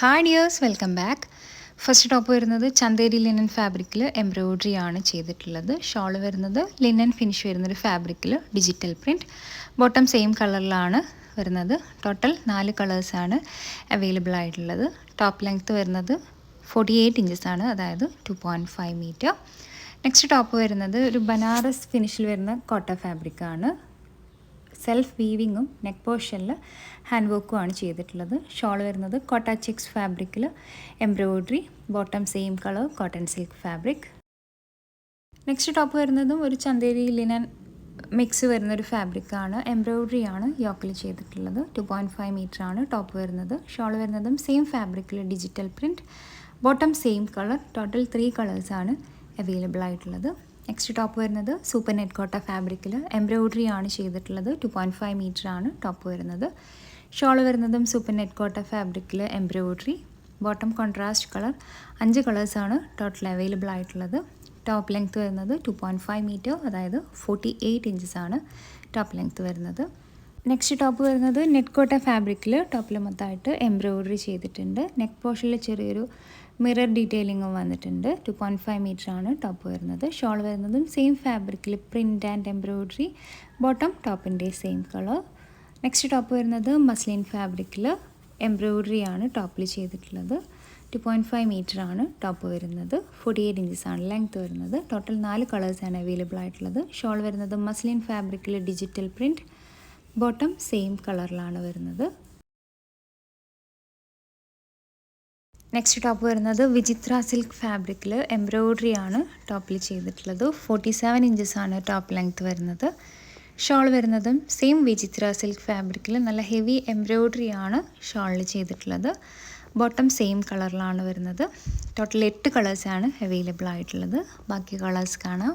Hi dears, welcome back. First top വരുന്നത് Chanderi linen ഫാബ്രിക്കിൽ embroidery ആണ് ചെയ്തിട്ടുള്ളത്. ഷോൾ വരുന്നത് ലിനൻ ഫിനിഷ് വരുന്നൊരു ഫാബ്രിക്കിൽ ഡിജിറ്റൽ പ്രിൻറ്റ്. ബോട്ടം സെയിം കളറിലാണ് വരുന്നത്. ടോട്ടൽ 4 കളേഴ്സാണ് അവൈലബിൾ ആയിട്ടുള്ളത്. ടോപ്പ് ലെങ്ത്ത് വരുന്നത് 48 ഇഞ്ചസ് ആണ്, അതായത് 2.5 മീറ്റർ. നെക്സ്റ്റ് ടോപ്പ് വരുന്നത് ഒരു ബനാറസ് ഫിനിഷിൽ വരുന്ന കോട്ട ഫാബ്രിക്കാണ്. സെൽഫ് വീവിങ്ങും നെക്ക് പോർഷനിൽ ഹാൻഡ് വർക്കും ആണ് ചെയ്തിട്ടുള്ളത്. ഷോൾ വരുന്നത് കോട്ട ചെക്സ് ഫാബ്രിക്കിൽ embroidery. Bottom same colour cotton silk fabric. Next top വരുന്നതും ഒരു ചന്തേരി ലിനൻ മിക്സ് വരുന്നൊരു ഫാബ്രിക്കാണ്. എംബ്രോയ്ഡറി ആണ് യോക്കിൽ ചെയ്തിട്ടുള്ളത്. 2.5 മീറ്റർ ആണ് ടോപ്പ് വരുന്നത്. ഷോൾ വരുന്നതും സെയിം ഫാബ്രിക്കിൽ digital print. Bottom same colour. Total 3 കളേഴ്സാണ് അവൈലബിൾ ആയിട്ടുള്ളത്. നെക്സ്റ്റ് ടോപ്പ് വരുന്നത് സൂപ്പർ നെറ്റ് കോട്ട ഫാബ്രിക്കിൽ എംബ്രോയ്ഡറി ആണ് ചെയ്തിട്ടുള്ളത്. 2.5 മീറ്റർ ആണ് ടോപ്പ് വരുന്നത്. ഷോൾ വരുന്നതും സൂപ്പർ നെറ്റ് കോട്ട ഫാബ്രിക്കിൽ എംബ്രോയ്ഡറി. Bottom contrast colour. 5 കളേഴ്സാണ് ടോട്ടൽ അവൈലബിൾ ആയിട്ടുള്ളത്. ടോപ്പ് ലെങ്ത്ത് വരുന്നത് 2.5 മീറ്റർ, അതായത് 48 ഇഞ്ചസ് ആണ് ടോപ്പ് ലെങ്ത്ത് വരുന്നത്. നെക്സ്റ്റ് ടോപ്പ് വരുന്നത് നെറ്റ് കോട്ട ഫാബ്രിക്കിൽ ടോപ്പിൽ മൊത്തമായിട്ട് എംബ്രോയ്ഡറി ചെയ്തിട്ടുണ്ട്. നെക്ക് പോർഷനിൽ ചെറിയൊരു മിറർ ഡീറ്റെയിലിങ്ങും വന്നിട്ടുണ്ട്. 2.5 മീറ്റർ ആണ് ടോപ്പ് വരുന്നത്. ഷോൾ വരുന്നതും സെയിം ഫാബ്രിക്കിൽ പ്രിൻറ്റ് ആൻഡ് എംബ്രോയ്ഡറി. ബോട്ടം ടോപ്പിൻ്റെ സെയിം കളർ. നെക്സ്റ്റ് ടോപ്പ് വരുന്നത് മസ്ലിൻ ഫാബ്രിക്കിൽ എംബ്രോയ്ഡറി ആണ് ടോപ്പിൽ ചെയ്തിട്ടുള്ളത്. 2.5 മീറ്റർ ആണ് ടോപ്പ് വരുന്നത്. 48 ഇഞ്ചസ് ആണ് ലെങ്ത്ത് വരുന്നത്. ടോട്ടൽ 4 കളേഴ്സാണ് അവൈലബിൾ ആയിട്ടുള്ളത്. ഷോൾ വരുന്നത് മസ്ലിൻ ഫാബ്രിക്കിൽ ഡിജിറ്റൽ പ്രിൻറ്റ്. ബോട്ടം സെയിം കളറിലാണ് വരുന്നത്. നെക്സ്റ്റ് ടോപ്പ് വരുന്നത് വിചിത്ര സിൽക്ക് ഫാബ്രിക്കിൽ എംബ്രോയ്ഡറി ആണ് ടോപ്പിൽ ചെയ്തിട്ടുള്ളത്. 47 ഇഞ്ചസ് ആണ് ടോപ്പ് ലെങ്ത്ത് വരുന്നത്. ഷോൾ വരുന്നതും സെയിം വിചിത്ര സിൽക്ക് ഫാബ്രിക്കിൽ നല്ല ഹെവി എംബ്രോയ്ഡറി ആണ് ഷോളിൽ ചെയ്തിട്ടുള്ളത്. ബോട്ടം സെയിം കളറിലാണ് വരുന്നത്. ടോട്ടൽ 8 കളേഴ്സാണ് അവൈലബിൾ ആയിട്ടുള്ളത്. ബാക്കി കളേഴ്സ് കാണാം.